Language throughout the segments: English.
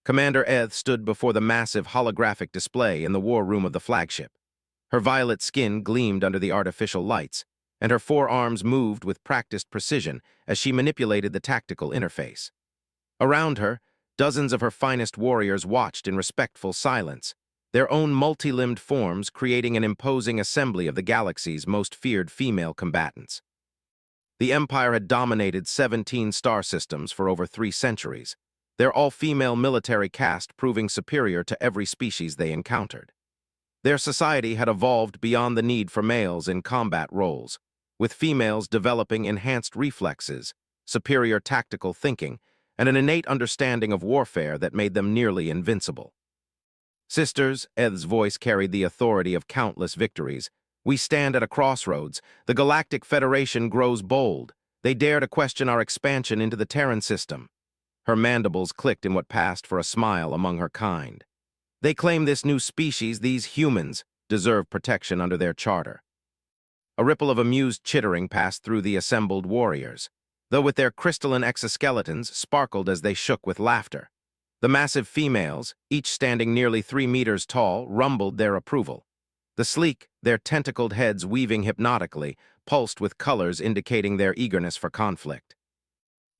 Commander Eth stood before the massive holographic display in the war room of the flagship. Her violet skin gleamed under the artificial lights, and her forearms moved with practiced precision as she manipulated the tactical interface. Around her, dozens of her finest warriors watched in respectful silence, their own multi-limbed forms creating an imposing assembly of the galaxy's most feared female combatants. The Empire had dominated 17 star systems for over 3 centuries, their all-female military caste proving superior to every species they encountered. Their society had evolved beyond the need for males in combat roles, with females developing enhanced reflexes, superior tactical thinking, and an innate understanding of warfare that made them nearly invincible. Sisters, Eth's voice carried the authority of countless victories. We stand at a crossroads. The Galactic Federation grows bold. They dare to question our expansion into the Terran system. Her mandibles clicked in what passed for a smile among her kind. They claim this new species, these humans, deserve protection under their charter. A ripple of amused chittering passed through the assembled warriors, though with their crystalline exoskeletons sparkled as they shook with laughter. The massive females, each standing nearly 3 meters tall, rumbled their approval. The sleek, their tentacled heads weaving hypnotically, pulsed with colors indicating their eagerness for conflict.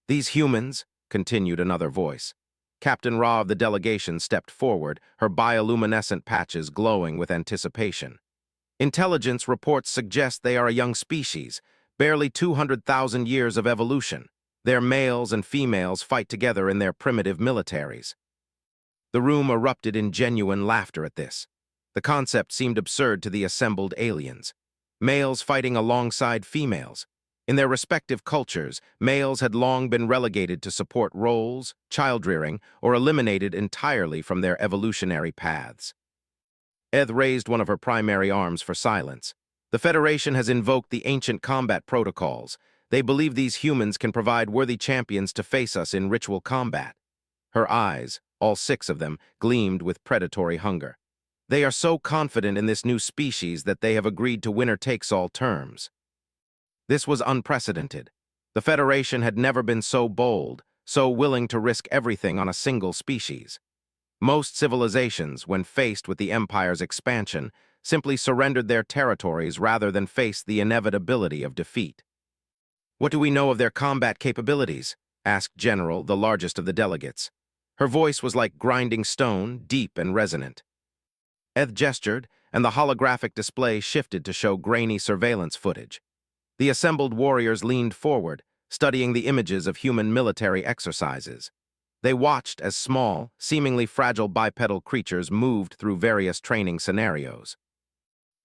These humans, continued another voice. Captain Ra of the delegation stepped forward, her bioluminescent patches glowing with anticipation. Intelligence reports suggest they are a young species, barely 200,000 years of evolution. Their males and females fight together in their primitive militaries. The room erupted in genuine laughter at this. The concept seemed absurd to the assembled aliens. Males fighting alongside females. In their respective cultures, males had long been relegated to support roles, child-rearing, or eliminated entirely from their evolutionary paths. Eth raised one of her primary arms for silence. The Federation has invoked the ancient combat protocols. They believe these humans can provide worthy champions to face us in ritual combat. Her eyes, all 6 of them, gleamed with predatory hunger. They are so confident in this new species that they have agreed to winner-takes-all terms. This was unprecedented. The Federation had never been so bold, so willing to risk everything on a single species. Most civilizations, when faced with the Empire's expansion, simply surrendered their territories rather than face the inevitability of defeat. "What do we know of their combat capabilities?" asked General, the largest of the delegates. Her voice was like grinding stone, deep and resonant. Eth gestured, and the holographic display shifted to show grainy surveillance footage. The assembled warriors leaned forward, studying the images of human military exercises. They watched as small, seemingly fragile bipedal creatures moved through various training scenarios.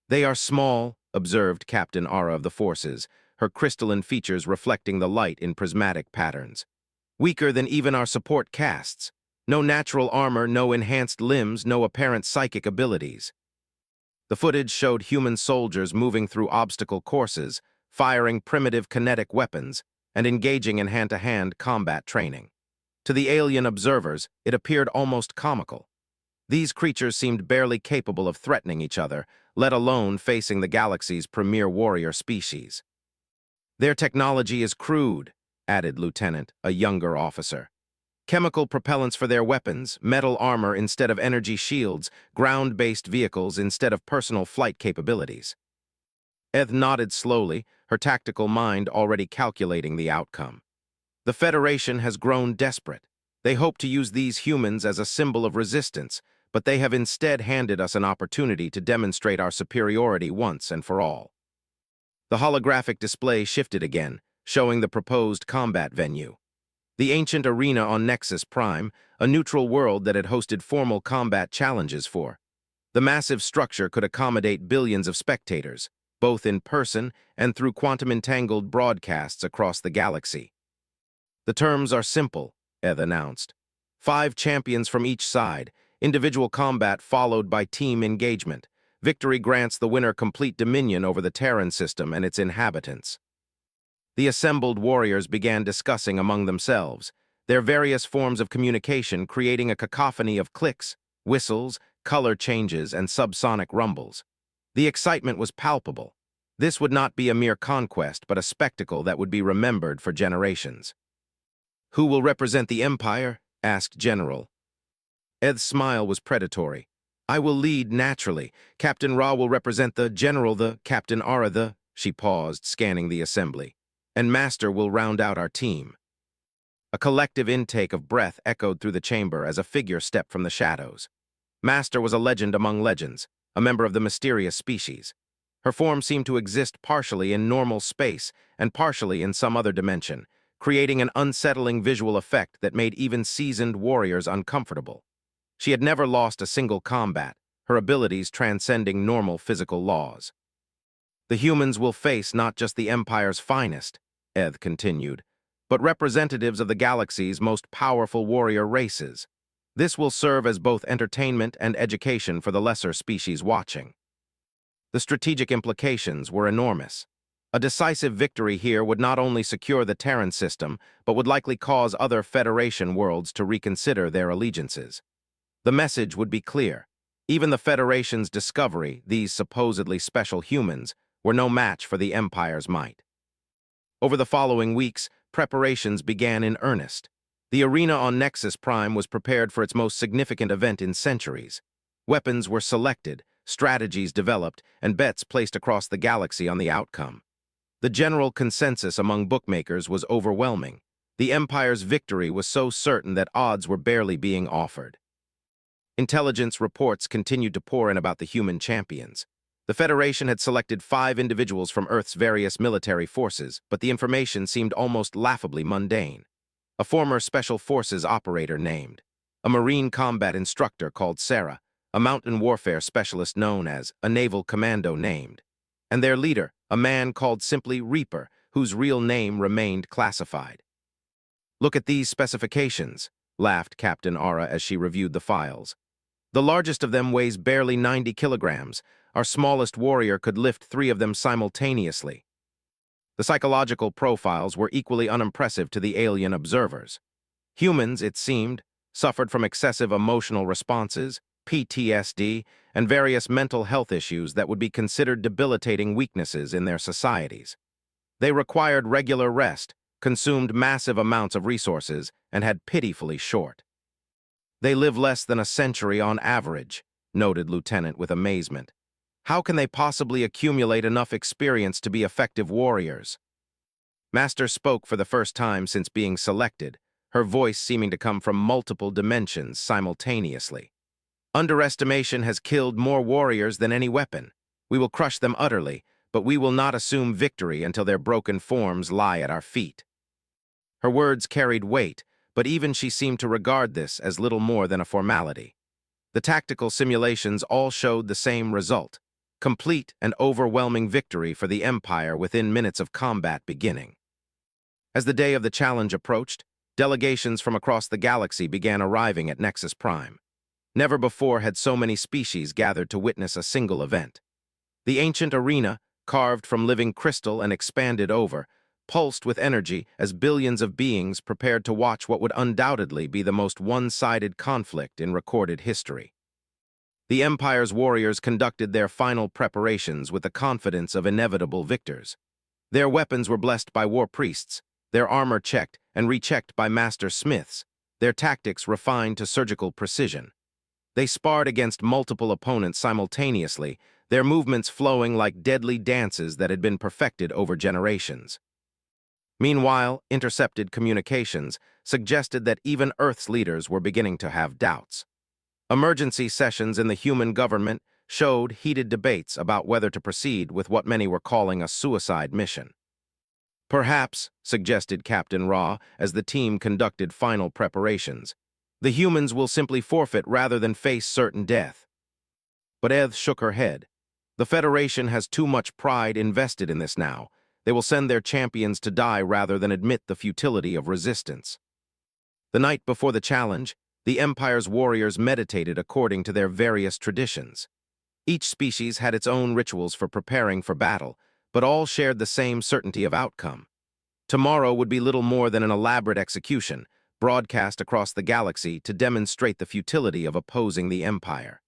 "They are small," observed Captain Ara of the forces, her crystalline features reflecting the light in prismatic patterns. "Weaker than even our support castes. No natural armor, no enhanced limbs, no apparent psychic abilities." The footage showed human soldiers moving through obstacle courses, firing primitive kinetic weapons, and engaging in hand-to-hand combat training. To the alien observers, it appeared almost comical. These creatures seemed barely capable of threatening each other, let alone facing the galaxy's premier warrior species. "Their technology is crude," added Lieutenant, a younger officer. "Chemical propellants for their weapons, metal armor instead of energy shields, ground-based vehicles instead of personal flight capabilities." Eth nodded slowly, her tactical mind already calculating the outcome. "The Federation has grown desperate. They hope to use these humans as a symbol of resistance, but they have instead handed us an opportunity to demonstrate our superiority once and for all." The holographic display shifted again, showing the proposed combat venue. The ancient arena on Nexus Prime, a neutral world that had hosted formal combat challenges for. The massive structure could accommodate billions of spectators, both in person and through quantum-entangled broadcasts across the galaxy. "The terms are simple," Eth announced. 5 champions from each side, individual combat followed by team engagement. Victory grants the winner complete dominion over the Terran system and its inhabitants. The assembled warriors began discussing among themselves, their various forms of communication creating a cacophony of clicks, whistles, color changes, and subsonic rumbles. The excitement was palpable. This would not be a mere conquest, but a spectacle that would be remembered for generations. "Who will represent the Empire?" asked General. Ed's smile was predatory. I will lead naturally. Captain Ra will represent the General, the Captain Ara, the... She paused, scanning the assembly. And Master will round out our team. A collective intake of breath echoed through the chamber as a figure stepped from the shadows. Master was a legend among legends, a member of the mysterious species. Her form seemed to exist partially in normal space and partially in some other dimension, creating an unsettling visual effect that made even seasoned warriors uncomfortable. She had never lost a single combat, her abilities transcending normal physical laws. The humans will face not just the Empire's finest, Eth continued, but representatives of the galaxy's most powerful warrior races. This will serve as both entertainment and education for the lesser species watching. The strategic implications were enormous. A decisive victory here would not only secure the Terran system, but would likely cause other Federation worlds to reconsider their allegiances. The message would be clear. Even the Federation's discovery, these supposedly special humans, were no match for the Empire's might. Over the following weeks, preparations began in earnest. The arena on Nexus Prime was prepared for its most significant event in centuries. Weapons were selected, strategies developed, and bets placed across the galaxy on the outcome. The general consensus among bookmakers was overwhelming. The Empire's victory was so certain that odds were barely being offered. Intelligence reports continued to pour in about the human champions. The Federation had selected 5 individuals from Earth's various military forces, but the information seemed almost laughably mundane. A former Special Forces operator named, a Marine combat instructor called Sarah, a mountain warfare specialist known as a Naval Commando named, and their leader, a man called simply Reaper, whose real name remained classified. Look at these specifications, laughed Captain Ara as she reviewed the files. The largest of them weighs barely 90 kilograms. Our smallest warrior could lift 3 of them simultaneously. The psychological profiles were equally unimpressive to the alien observers. Humans, it seemed, suffered from excessive emotional responses, PTSD, and various mental health issues that would be considered debilitating weaknesses in their societies. They required regular rest, consumed massive amounts of resources, and had pitifully short. They live less than a century on average, noted Lieutenant with amazement. How can they possibly accumulate enough experience to be effective warriors? Master spoke for the first time since being selected, her voice seeming to come from multiple dimensions simultaneously. Underestimation has killed more warriors than any weapon. We will crush them utterly, but we will not assume victory until their broken forms lie at our feet. Her words carried weight, but even she seemed to regard this as little more than a formality. The tactical simulations all showed the same result: complete and overwhelming victory for the Empire within minutes of combat beginning. As the day of the challenge approached, delegations from across the galaxy began arriving at Nexus Prime. Never before had so many species gathered to witness a single event. The ancient arena, carved from living crystal and expanded over, pulsed with energy as billions of beings prepared to watch what would undoubtedly be the most one-sided conflict in recorded history. The Empire's warriors conducted their final preparations with the confidence of inevitable victors. Their weapons were blessed by war priests, their armor checked and rechecked by master smiths, their tactics refined to surgical precision. They sparred against multiple opponents simultaneously, their movements flowing like deadly dances that had been perfected over generations. Meanwhile, intercepted communications suggested that even Earth's leaders were beginning to have doubts. Emergency sessions in the human government showed heated debates about whether to proceed with what many were calling a suicide mission. Perhaps, suggested Captain Ra as the team conducted final preparations, the humans will simply forfeit rather than face certain death. But Eth shook her head. The Federation has too much pride invested in this now. They will send their champions to die rather than admit the futility of resistance. The night before the challenge, the Empire's warriors meditated according to their various traditions. Each species had its own rituals for preparing for battle, but all shared the same certainty of outcome. Tomorrow would be little more than an elaborate execution, broadcast across the galaxy to demonstrate the futility of opposing the Empire.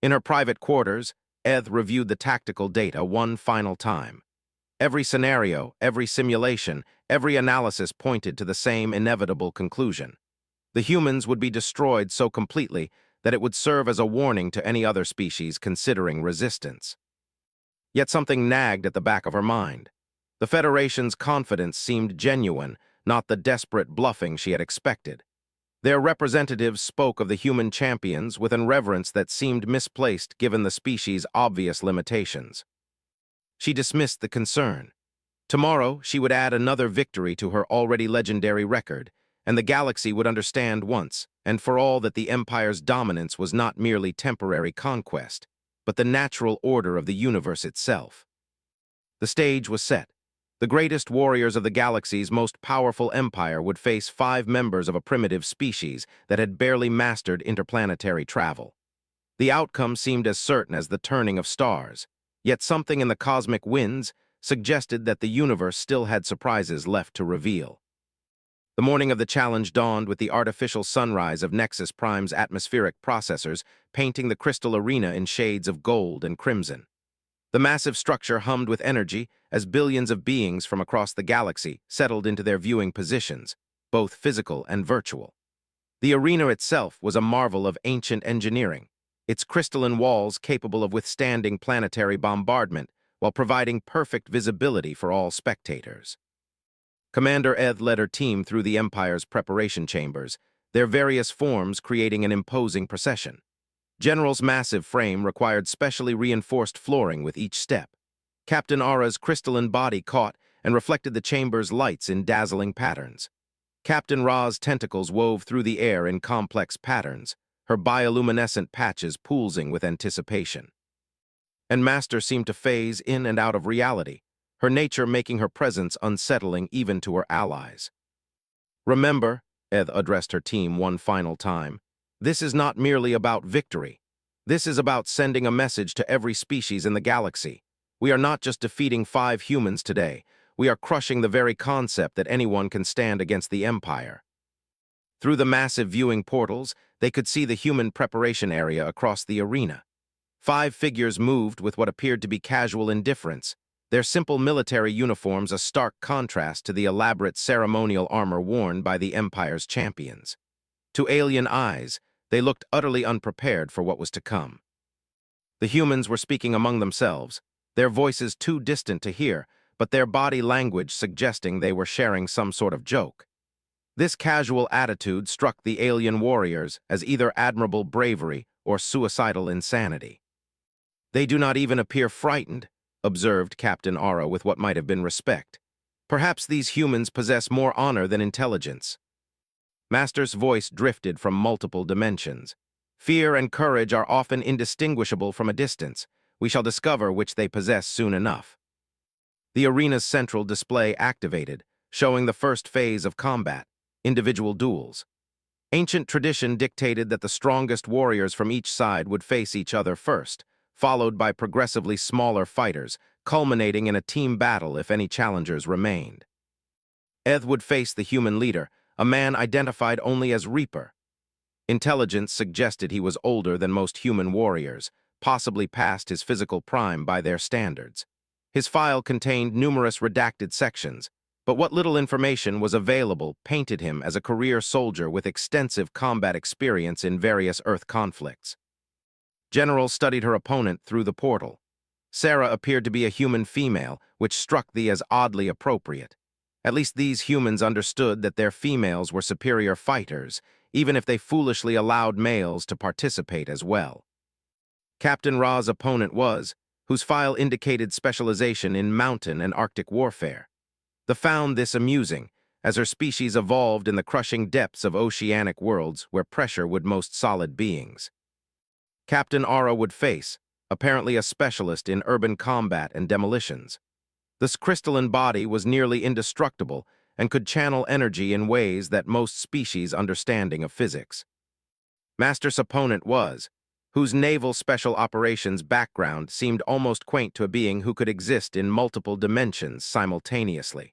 In her private quarters, Eth reviewed the tactical data one final time. Every scenario, every simulation, every analysis pointed to the same inevitable conclusion. The humans would be destroyed so completely that it would serve as a warning to any other species considering resistance. Yet something nagged at the back of her mind. The Federation's confidence seemed genuine, not the desperate bluffing she had expected. Their representatives spoke of the human champions with an reverence that seemed misplaced given the species' obvious limitations. She dismissed the concern. Tomorrow, she would add another victory to her already legendary record, and the galaxy would understand once and for all that the Empire's dominance was not merely temporary conquest, but the natural order of the universe itself. The stage was set. The greatest warriors of the galaxy's most powerful empire would face 5 members of a primitive species that had barely mastered interplanetary travel. The outcome seemed as certain as the turning of stars, yet something in the cosmic winds suggested that the universe still had surprises left to reveal. The morning of the challenge dawned with the artificial sunrise of Nexus Prime's atmospheric processors painting the crystal arena in shades of gold and crimson. The massive structure hummed with energy as billions of beings from across the galaxy settled into their viewing positions, both physical and virtual. The arena itself was a marvel of ancient engineering, its crystalline walls capable of withstanding planetary bombardment while providing perfect visibility for all spectators. Commander Eth led her team through the Empire's preparation chambers, their various forms creating an imposing procession. General's massive frame required specially reinforced flooring with each step. Captain Ara's crystalline body caught and reflected the chamber's lights in dazzling patterns. Captain Ra's tentacles wove through the air in complex patterns, her bioluminescent patches pulsing with anticipation. And Master seemed to phase in and out of reality, her nature making her presence unsettling even to her allies. Remember, Eth addressed her team one final time, this is not merely about victory. This is about sending a message to every species in the galaxy. We are not just defeating 5 humans today. We are crushing the very concept that anyone can stand against the Empire. Through the massive viewing portals, they could see the human preparation area across the arena. 5 figures moved with what appeared to be casual indifference, their simple military uniforms a stark contrast to the elaborate ceremonial armor worn by the Empire's champions. To alien eyes, they looked utterly unprepared for what was to come. The humans were speaking among themselves, their voices too distant to hear, but their body language suggesting they were sharing some sort of joke. This casual attitude struck the alien warriors as either admirable bravery or suicidal insanity. They do not even appear frightened, observed Captain Ara with what might have been respect. Perhaps these humans possess more honor than intelligence. Master's voice drifted from multiple dimensions. Fear and courage are often indistinguishable from a distance. We shall discover which they possess soon enough. The arena's central display activated, showing the first phase of combat, individual duels. Ancient tradition dictated that the strongest warriors from each side would face each other first, followed by progressively smaller fighters, culminating in a team battle if any challengers remained. Eth would face the human leader, a man identified only as Reaper. Intelligence suggested he was older than most human warriors, possibly past his physical prime by their standards. His file contained numerous redacted sections, but what little information was available painted him as a career soldier with extensive combat experience in various Earth conflicts. General studied her opponent through the portal. Sarah appeared to be a human female, which struck thee as oddly appropriate. At least these humans understood that their females were superior fighters, even if they foolishly allowed males to participate as well. Captain Ra's opponent was, whose file indicated specialization in mountain and Arctic warfare. The found this amusing, as her species evolved in the crushing depths of oceanic worlds where pressure would most solid beings. Captain Ara would face, apparently a specialist in urban combat and demolitions. This crystalline body was nearly indestructible and could channel energy in ways that most species' understanding of physics. Master's opponent was, whose naval special operations background seemed almost quaint to a being who could exist in multiple dimensions simultaneously.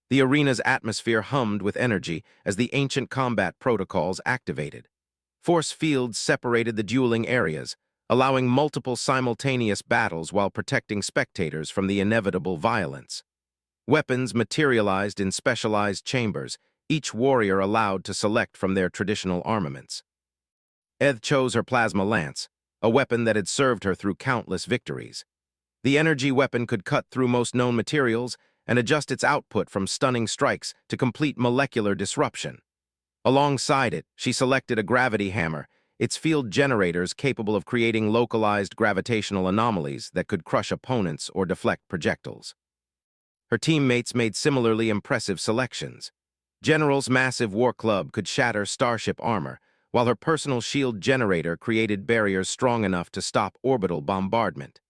The arena's atmosphere hummed with energy as the ancient combat protocols activated. Force fields separated the dueling areas, allowing multiple simultaneous battles while protecting spectators from the inevitable violence. Weapons materialized in specialized chambers, each warrior allowed to select from their traditional armaments. Eth chose her plasma lance, a weapon that had served her through countless victories. The energy weapon could cut through most known materials and adjust its output from stunning strikes to complete molecular disruption. Alongside it, she selected a gravity hammer, its field generators capable of creating localized gravitational anomalies that could crush opponents or deflect projectiles. Her teammates made similarly impressive selections. General's massive war club could shatter starship armor, while her personal shield generator created barriers strong enough to stop orbital bombardment.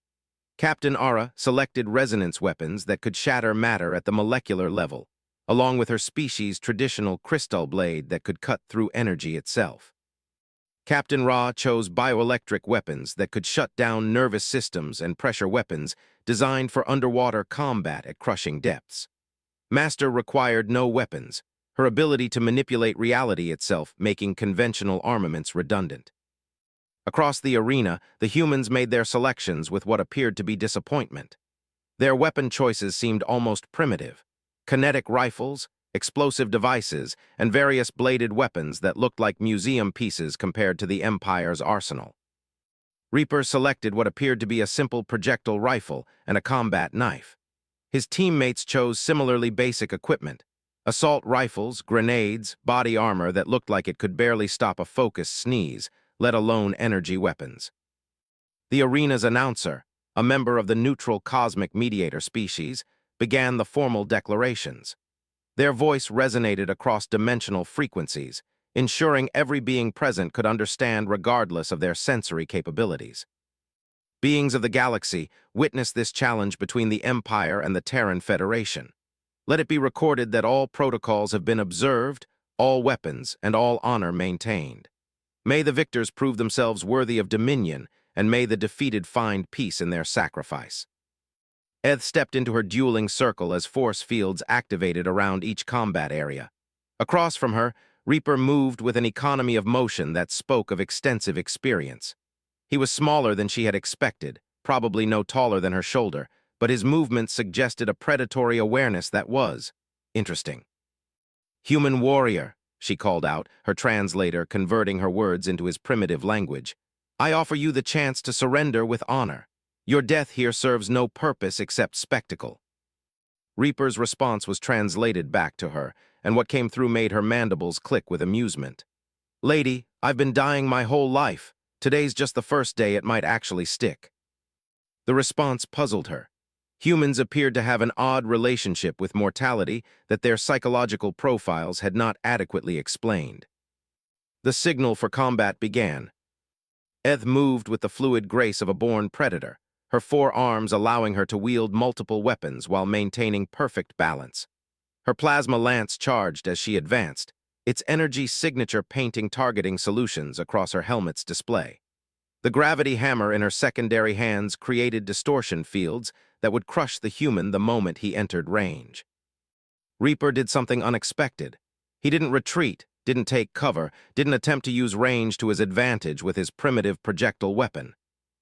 Captain Ara selected resonance weapons that could shatter matter at the molecular level, along with her species' traditional crystal blade that could cut through energy itself. Captain Ra chose bioelectric weapons that could shut down nervous systems and pressure weapons designed for underwater combat at crushing depths. Master required no weapons, her ability to manipulate reality itself making conventional armaments redundant. Across the arena, the humans made their selections with what appeared to be disappointment. Their weapon choices seemed almost primitive. Kinetic rifles, explosive devices, and various bladed weapons that looked like museum pieces compared to the Empire's arsenal. Reaper selected what appeared to be a simple projectile rifle and a combat knife. His teammates chose similarly basic equipment: assault rifles, grenades, body armor that looked like it could barely stop a focused sneeze, let alone energy weapons. The arena's announcer, a member of the neutral cosmic mediator species, began the formal declarations. Their voice resonated across dimensional frequencies, ensuring every being present could understand regardless of their sensory capabilities. Beings of the galaxy witnessed this challenge between the Empire and the Terran Federation. Let it be recorded that all protocols have been observed, all weapons and all honor maintained. May the victors prove themselves worthy of dominion, and may the defeated find peace in their sacrifice. Eth stepped into her dueling circle as force fields activated around each combat area. Across from her, Reaper moved with an economy of motion that spoke of extensive experience. He was smaller than she had expected, probably no taller than her shoulder, but his movements suggested a predatory awareness that was interesting. "Human warrior," she called out, her translator converting her words into his primitive language. "I offer you the chance to surrender with honor. Your death here serves no purpose except spectacle." Reaper's response was translated back to her, and what came through made her mandibles click with amusement. "Lady, I've been dying my whole life. Today's just the first day it might actually stick." The response puzzled her. Humans appeared to have an odd relationship with mortality that their psychological profiles had not adequately explained. The signal for combat began. Eth moved with the fluid grace of a born predator, her four arms allowing her to wield multiple weapons while maintaining perfect balance. Her plasma lance charged as she advanced, its energy signature painting targeting solutions across her helmet's display. The gravity hammer in her secondary hands created distortion fields that would crush the human the moment he entered range. Reaper did something unexpected. He didn't retreat, didn't take cover, didn't attempt to use range to his advantage with his primitive projectile weapon.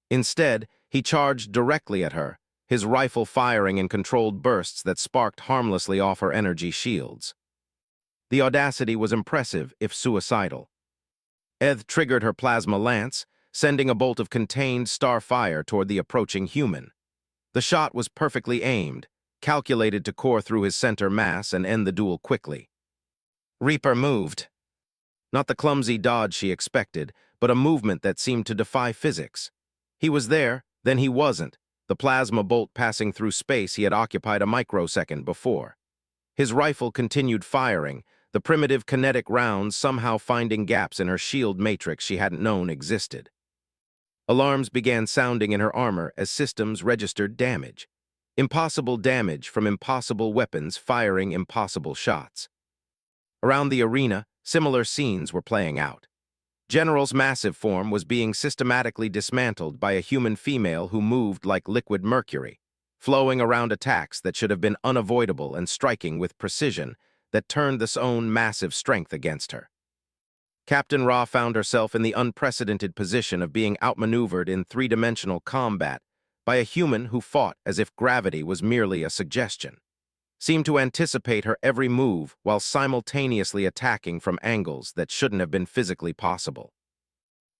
Instead, he charged directly at her, his rifle firing in controlled bursts that sparked harmlessly off her energy shields. The audacity was impressive, if suicidal. Eth triggered her plasma lance, sending a bolt of contained star fire toward the approaching human. The shot was perfectly aimed, calculated to core through his center mass and end the duel quickly. Reaper moved. Not the clumsy dodge she expected, but a movement that seemed to defy physics. He was there, then he wasn't, the plasma bolt passing through space he had occupied a microsecond before. His rifle continued firing, the primitive kinetic rounds somehow finding gaps in her shield matrix she hadn't known existed. Alarms began sounding in her armor as systems registered damage. Impossible damage from impossible weapons firing impossible shots. Around the arena, similar scenes were playing out. General's massive form was being systematically dismantled by a human female who moved like liquid mercury, flowing around attacks that should have been unavoidable and striking with precision that turned this own massive strength against her. Captain Ra found herself in the unprecedented position of being outmaneuvered in three-dimensional combat by a human who fought as if gravity was merely a suggestion. seemed to anticipate her every move while simultaneously attacking from angles that shouldn't have been physically possible.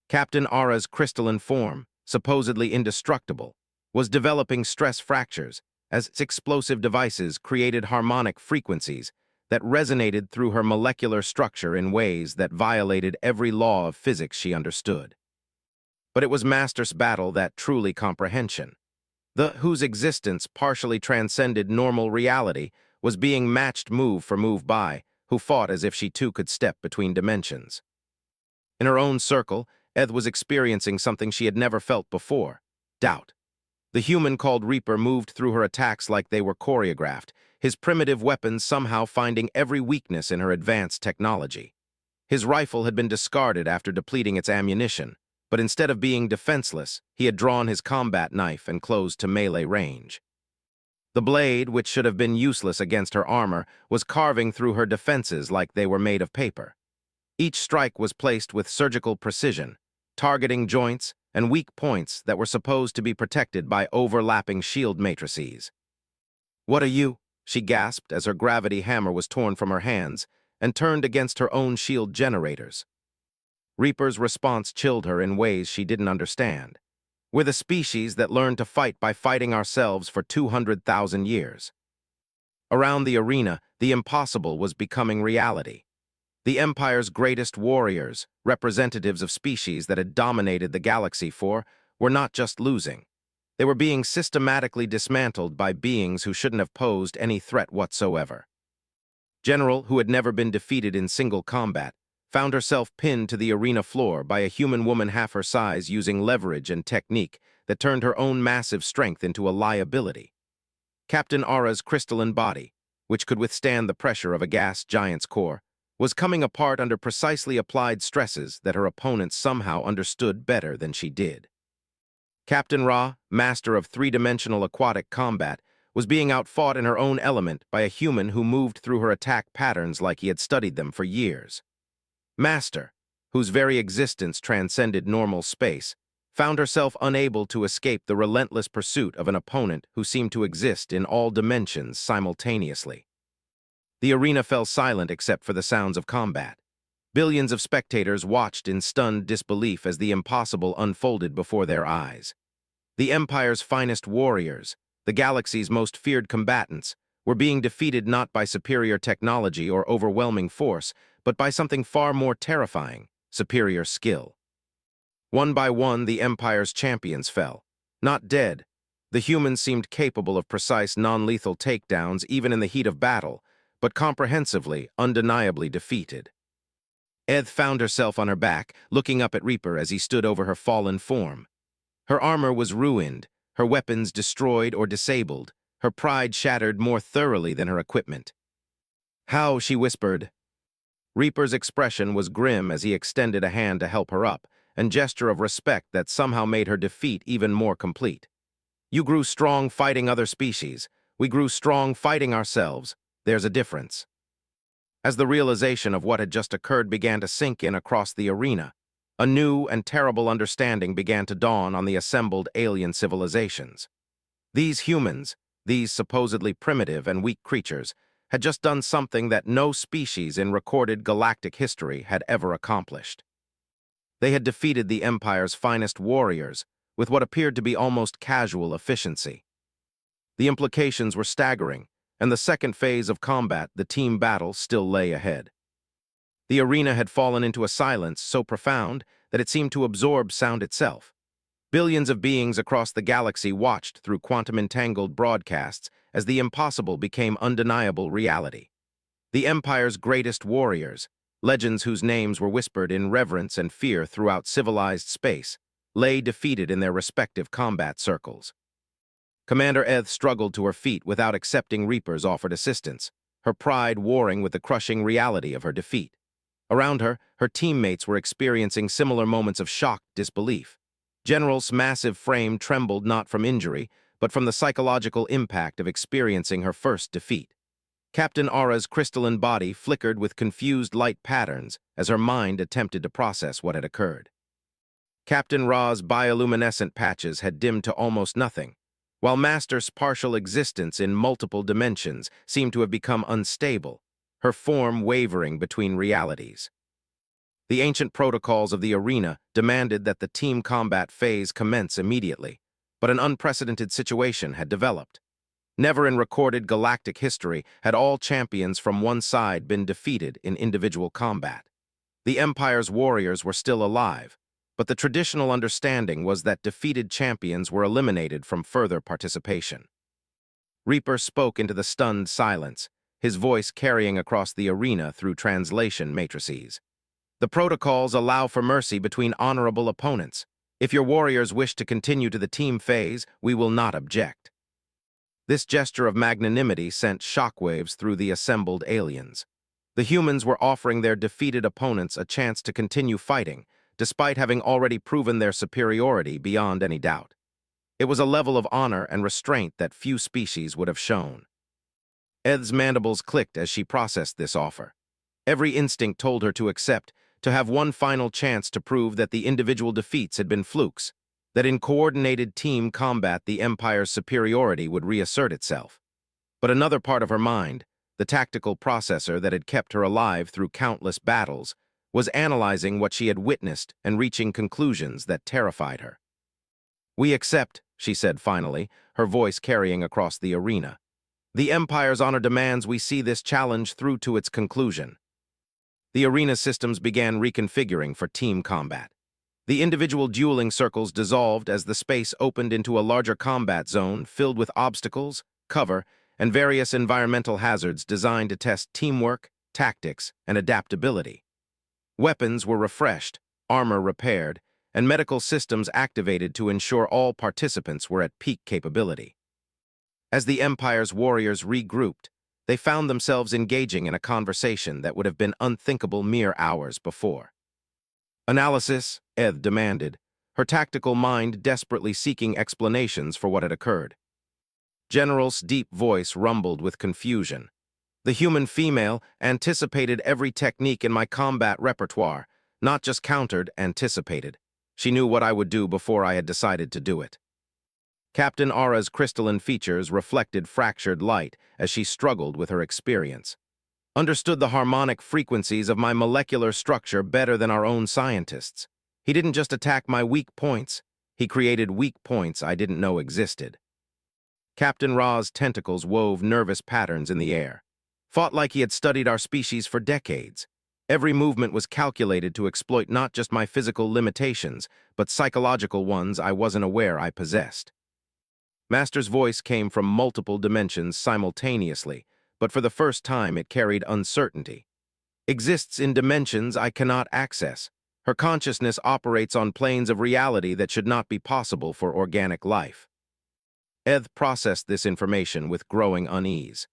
Captain Ara's crystalline form, supposedly indestructible, was developing stress fractures as its explosive devices created harmonic frequencies that resonated through her molecular structure in ways that violated every law of physics she understood. But it was Master's battle that truly comprehension, whose existence partially transcended normal reality, was being matched move for move by, who fought as if she too could step between dimensions. In her own circle, Eth was experiencing something she had never felt before: doubt. The human called Reaper moved through her attacks like they were choreographed, his primitive weapons somehow finding every weakness in her advanced technology. His rifle had been discarded after depleting its ammunition, but instead of being defenseless, he had drawn his combat knife and closed to melee range. The blade, which should have been useless against her armor, was carving through her defenses like they were made of paper. Each strike was placed with surgical precision, targeting joints and weak points that were supposed to be protected by overlapping shield matrices. "What are you?" she gasped as her gravity hammer was torn from her hands and turned against her own shield generators. Reaper's response chilled her in ways she didn't understand. "We're the species that learned to fight by fighting ourselves for 200,000 years. Around the arena, the impossible was becoming reality. The Empire's greatest warriors, representatives of species that had dominated the galaxy were not just losing. They were being systematically dismantled by beings who shouldn't have posed any threat whatsoever. General, who had never been defeated in single combat, found herself pinned to the arena floor by a human woman half her size using leverage and technique that turned her own massive strength into a liability. Captain Ara's crystalline body, which could withstand the pressure of a gas giant's core, was coming apart under precisely applied stresses that her opponents somehow understood better than she did. Captain Ra, master of three-dimensional aquatic combat, was being outfought in her own element by a human who moved through her attack patterns like he had studied them for years. Master, whose very existence transcended normal space, found herself unable to escape the relentless pursuit of an opponent who seemed to exist in all dimensions simultaneously. The arena fell silent except for the sounds of combat. Billions of spectators watched in stunned disbelief as the impossible unfolded before their eyes. The Empire's finest warriors, the galaxy's most feared combatants, were being defeated not by superior technology or overwhelming force, but by something far more terrifying: superior skill. One by one, the Empire's champions fell. Not dead. The humans seemed capable of precise, non-lethal takedowns even in the heat of battle, but comprehensively, undeniably defeated. Eth found herself on her back, looking up at Reaper as he stood over her fallen form. Her armor was ruined, her weapons destroyed or disabled, her pride shattered more thoroughly than her equipment. "How?" she whispered. Reaper's expression was grim as he extended a hand to help her up, a gesture of respect that somehow made her defeat even more complete. "You grew strong fighting other species. We grew strong fighting ourselves. There's a difference." As the realization of what had just occurred began to sink in across the arena, a new and terrible understanding began to dawn on the assembled alien civilizations. These humans, these supposedly primitive and weak creatures, had just done something that no species in recorded galactic history had ever accomplished. They had defeated the Empire's finest warriors with what appeared to be almost casual efficiency. The implications were staggering, and the second phase of combat, the team battle, still lay ahead. The arena had fallen into a silence so profound that it seemed to absorb sound itself. Billions of beings across the galaxy watched through quantum-entangled broadcasts as the impossible became undeniable reality. The Empire's greatest warriors, legends whose names were whispered in reverence and fear throughout civilized space, lay defeated in their respective combat circles. Commander Eth struggled to her feet without accepting Reaper's offered assistance, her pride warring with the crushing reality of her defeat. Around her, her teammates were experiencing similar moments of shocked disbelief. General's massive frame trembled not from injury, but from the psychological impact of experiencing her first defeat. Captain Ara's crystalline body flickered with confused light patterns as her mind attempted to process what had occurred. Captain Ra's bioluminescent patches had dimmed to almost nothing, while Master's partial existence in multiple dimensions seemed to have become unstable, her form wavering between realities. The ancient protocols of the arena demanded that the team combat phase commence immediately, but an unprecedented situation had developed. Never in recorded galactic history had all champions from one side been defeated in individual combat. The Empire's warriors were still alive, but the traditional understanding was that defeated champions were eliminated from further participation. Reaper spoke into the stunned silence, his voice carrying across the arena through translation matrices. The protocols allow for mercy between honorable opponents. If your warriors wish to continue to the team phase, we will not object. This gesture of magnanimity sent shockwaves through the assembled aliens. The humans were offering their defeated opponents a chance to continue fighting, despite having already proven their superiority beyond any doubt. It was a level of honor and restraint that few species would have shown. Ed's mandibles clicked as she processed this offer. Every instinct told her to accept, to have one final chance to prove that the individual defeats had been flukes, that in coordinated team combat the Empire's superiority would reassert itself. But another part of her mind, the tactical processor that had kept her alive through countless battles, was analyzing what she had witnessed and reaching conclusions that terrified her. "We accept," she said finally, her voice carrying across the arena. "The Empire's honor demands we see this challenge through to its conclusion." The arena systems began reconfiguring for team combat. The individual dueling circles dissolved as the space opened into a larger combat zone filled with obstacles, cover, and various environmental hazards designed to test teamwork, tactics, and adaptability. Weapons were refreshed, armor repaired, and medical systems activated to ensure all participants were at peak capability. As the Empire's warriors regrouped, they found themselves engaging in a conversation that would have been unthinkable mere hours before. "Analysis," Eth demanded, her tactical mind desperately seeking explanations for what had occurred. General's deep voice rumbled with confusion. "The human female anticipated every technique in my combat repertoire, not just countered, anticipated. She knew what I would do before I had decided to do it." Captain Ara's crystalline features reflected fractured light as she struggled with her experience. "Understood the harmonic frequencies of my molecular structure better than our own scientists. He didn't just attack my weak points, he created weak points I didn't know existed." Captain Ra's tentacles wove nervous patterns in the air. "Fought like he had studied our species for decades. Every movement was calculated to exploit not just my physical limitations, but psychological ones I wasn't aware I possessed." Master's voice came from multiple dimensions simultaneously, but for the first time it carried uncertainty. "Exists in dimensions I cannot access. Her consciousness operates on planes of reality that should not be possible for organic life." Eth processed this information with growing unease.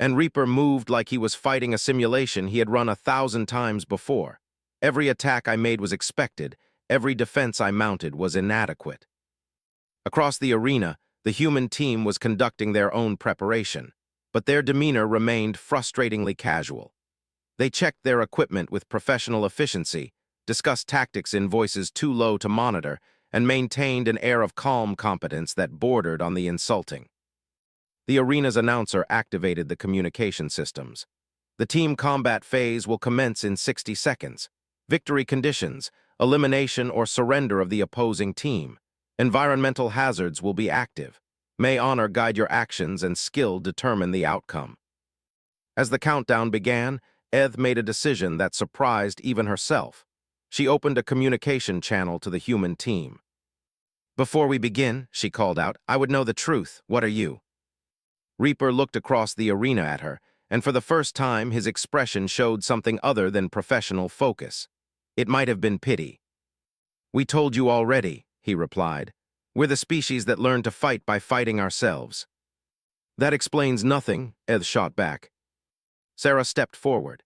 And Reaper moved like he was fighting a simulation he had run 1,000 times before. "Every attack I made was expected, every defense I mounted was inadequate." Across the arena, the human team was conducting their own preparation, but their demeanor remained frustratingly casual. They checked their equipment with professional efficiency, discussed tactics in voices too low to monitor, and maintained an air of calm competence that bordered on the insulting. The arena's announcer activated the communication systems. "The team combat phase will commence in 60 seconds. Victory conditions, elimination or surrender of the opposing team. Environmental hazards will be active. May honor guide your actions and skill determine the outcome." As the countdown began, Eth made a decision that surprised even herself. She opened a communication channel to the human team. "Before we begin," she called out, "I would know the truth. What are you?" Reaper looked across the arena at her, and for the first time his expression showed something other than professional focus. It might have been pity. "We told you already," he replied. "We're the species that learn to fight by fighting ourselves." "That explains nothing," Eth shot back. Sarah stepped forward.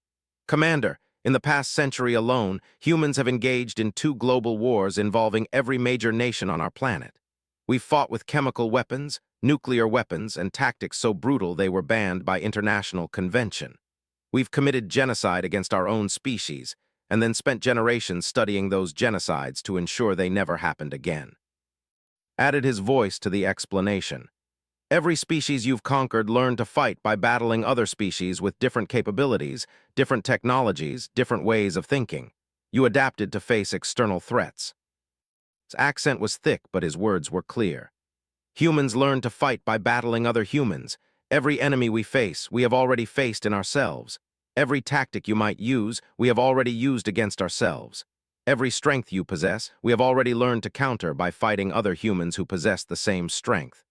"Commander, in the past century alone, humans have engaged in 2 global wars involving every major nation on our planet. We've fought with chemical weapons, nuclear weapons, and tactics so brutal they were banned by international convention. We've committed genocide against our own species, and then spent generations studying those genocides to ensure they never happened again." Added his voice to the explanation. Every species you've conquered learned to fight by battling other species with different capabilities, different technologies, different ways of thinking. You adapted to face external threats. His accent was thick, but his words were clear. Humans learn to fight by battling other humans. Every enemy we face, we have already faced in ourselves. Every tactic you might use, we have already used against ourselves. Every strength you possess, we have already learned to counter by fighting other humans who possess the same strength.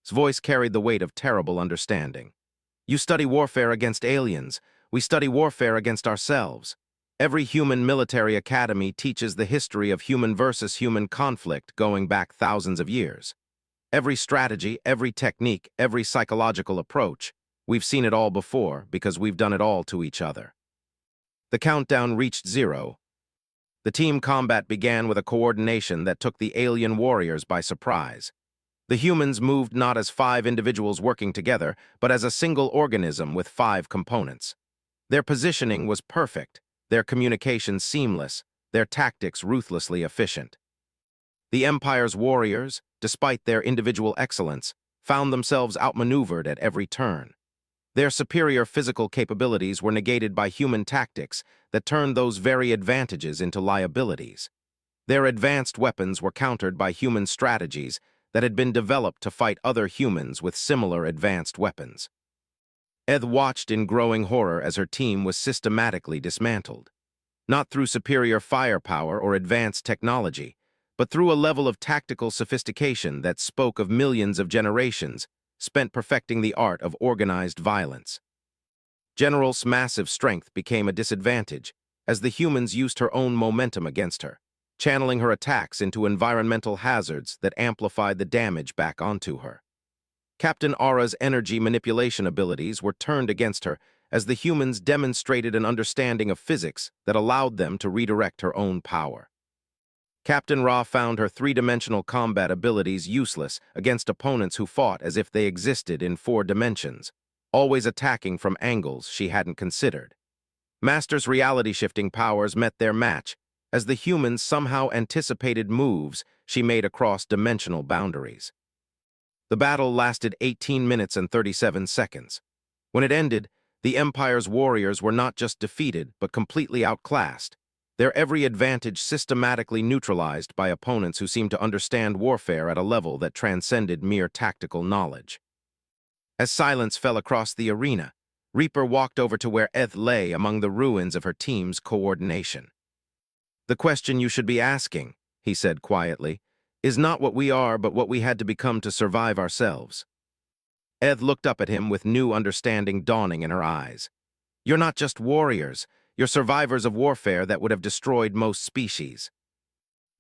His voice carried the weight of terrible understanding. You study warfare against aliens. We study warfare against ourselves. Every human military academy teaches the history of human versus human conflict going back thousands of years. Every strategy, every technique, every psychological approach, we've seen it all before because we've done it all to each other. The countdown reached 0. The team combat began with a coordination that took the alien warriors by surprise. The humans moved not as 5 individuals working together, but as a single organism with 5 components. Their positioning was perfect, their communication seamless, their tactics ruthlessly efficient. The Empire's warriors, despite their individual excellence, found themselves outmaneuvered at every turn. Their superior physical capabilities were negated by human tactics that turned those very advantages into liabilities. Their advanced weapons were countered by human strategies that had been developed to fight other humans with similar advanced weapons. Eth watched in growing horror as her team was systematically dismantled. Not through superior firepower or advanced technology, but through a level of tactical sophistication that spoke of millions of generations spent perfecting the art of organized violence. General's massive strength became a disadvantage as the humans used her own momentum against her, channeling her attacks into environmental hazards that amplified the damage back onto her. Captain Aura's energy manipulation abilities were turned against her as the humans demonstrated an understanding of physics that allowed them to redirect her own power. Captain Ra found her 3-dimensional combat abilities useless against opponents who fought as if they existed in 4 dimensions, always attacking from angles she hadn't considered. Master's reality-shifting powers met their match, as the humans somehow anticipated moves she made across dimensional boundaries. The battle lasted 18 minutes and 37 seconds. When it ended, the Empire's warriors were not just defeated, but completely outclassed, their every advantage systematically neutralized by opponents who seemed to understand warfare at a level that transcended mere tactical knowledge. As silence fell across the arena, Reaper walked over to where Eth lay among the ruins of her team's coordination. "The question you should be asking," he said quietly, "is not what we are but what we had to become to survive ourselves." Eth looked up at him with new understanding dawning in her eyes. "You're not just warriors, you're survivors of warfare that would have destroyed most species."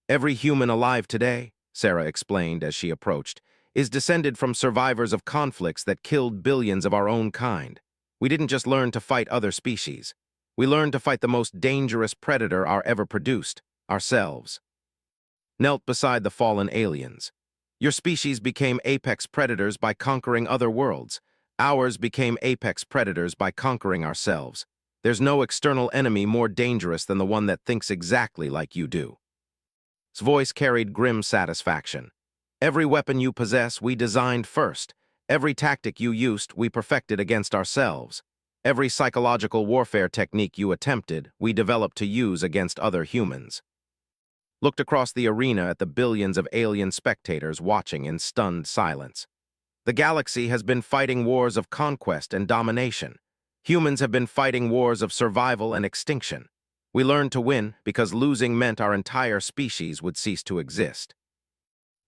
"Every human alive today," Sarah explained as she approached, "is descended from survivors of conflicts that killed billions of our own kind. We didn't just learn to fight other species. We learned to fight the most dangerous predator our ever produced, ourselves." Knelt beside the fallen aliens. "Your species became apex predators by conquering other worlds. Ours became apex predators by conquering ourselves. There's no external enemy more dangerous than the one that thinks exactly like you do." His voice carried grim satisfaction. "Every weapon you possess, we designed first. Every tactic you used, we perfected against ourselves. Every psychological warfare technique you attempted, we developed to use against other humans." Looked across the arena at the billions of alien spectators watching in stunned silence. The galaxy has been fighting wars of conquest and domination. Humans have been fighting wars of survival and extinction. We learned to win because losing meant our entire species would cease to exist.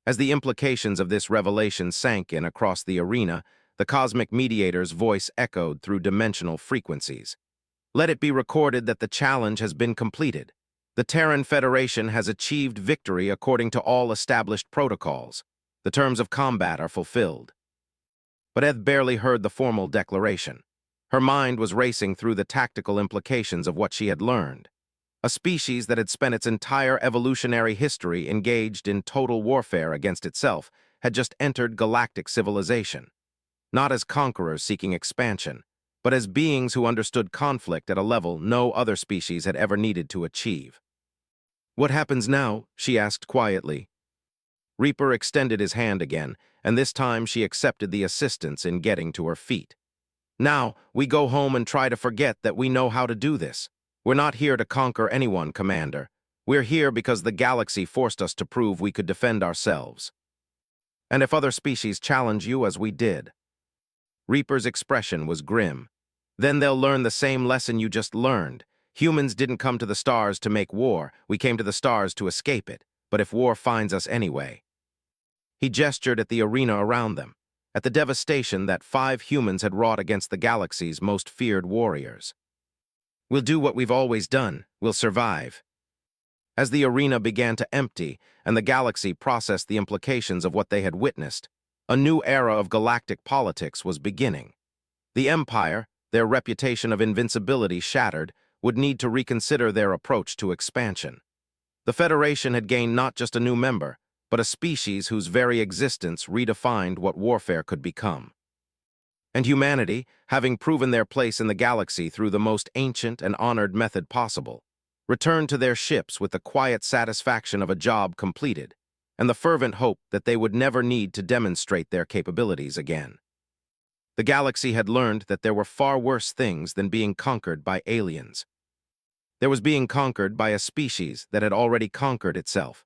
As the implications of this revelation sank in across the arena, the cosmic mediator's voice echoed through dimensional frequencies. "Let it be recorded that the challenge has been completed. The Terran Federation has achieved victory according to all established protocols. The terms of combat are fulfilled." But Eth barely heard the formal declaration. Her mind was racing through the tactical implications of what she had learned. A species that had spent its entire evolutionary history engaged in total warfare against itself had just entered galactic civilization. Not as conquerors seeking expansion, but as beings who understood conflict at a level no other species had ever needed to achieve. "What happens now?" she asked quietly. Reaper extended his hand again, and this time she accepted the assistance in getting to her feet. Now, we go home and try to forget that we know how to do this. We're not here to conquer anyone, Commander. We're here because the galaxy forced us to prove we could defend ourselves. And if other species challenge you as we did. Reaper's expression was grim. Then they'll learn the same lesson you just learned. Humans didn't come to the stars to make war. We came to the stars to escape it. But if war finds us anyway. He gestured at the arena around them, at the devastation that 5 humans had wrought against the galaxy's most feared warriors. We'll do what we've always done. We'll survive. As the arena began to empty and the galaxy processed the implications of what they had witnessed, a new era of galactic politics was beginning. The Empire, their reputation of invincibility shattered, would need to reconsider their approach to expansion. The Federation had gained not just a new member, but a species whose very existence redefined what warfare could become. And humanity, having proven their place in the galaxy through the most ancient and honored method possible, returned to their ships with the quiet satisfaction of a job completed, and the fervent hope that they would never need to demonstrate their capabilities again. The galaxy had learned that there were far worse things than being conquered by aliens. There was being conquered by a species that had already conquered itself,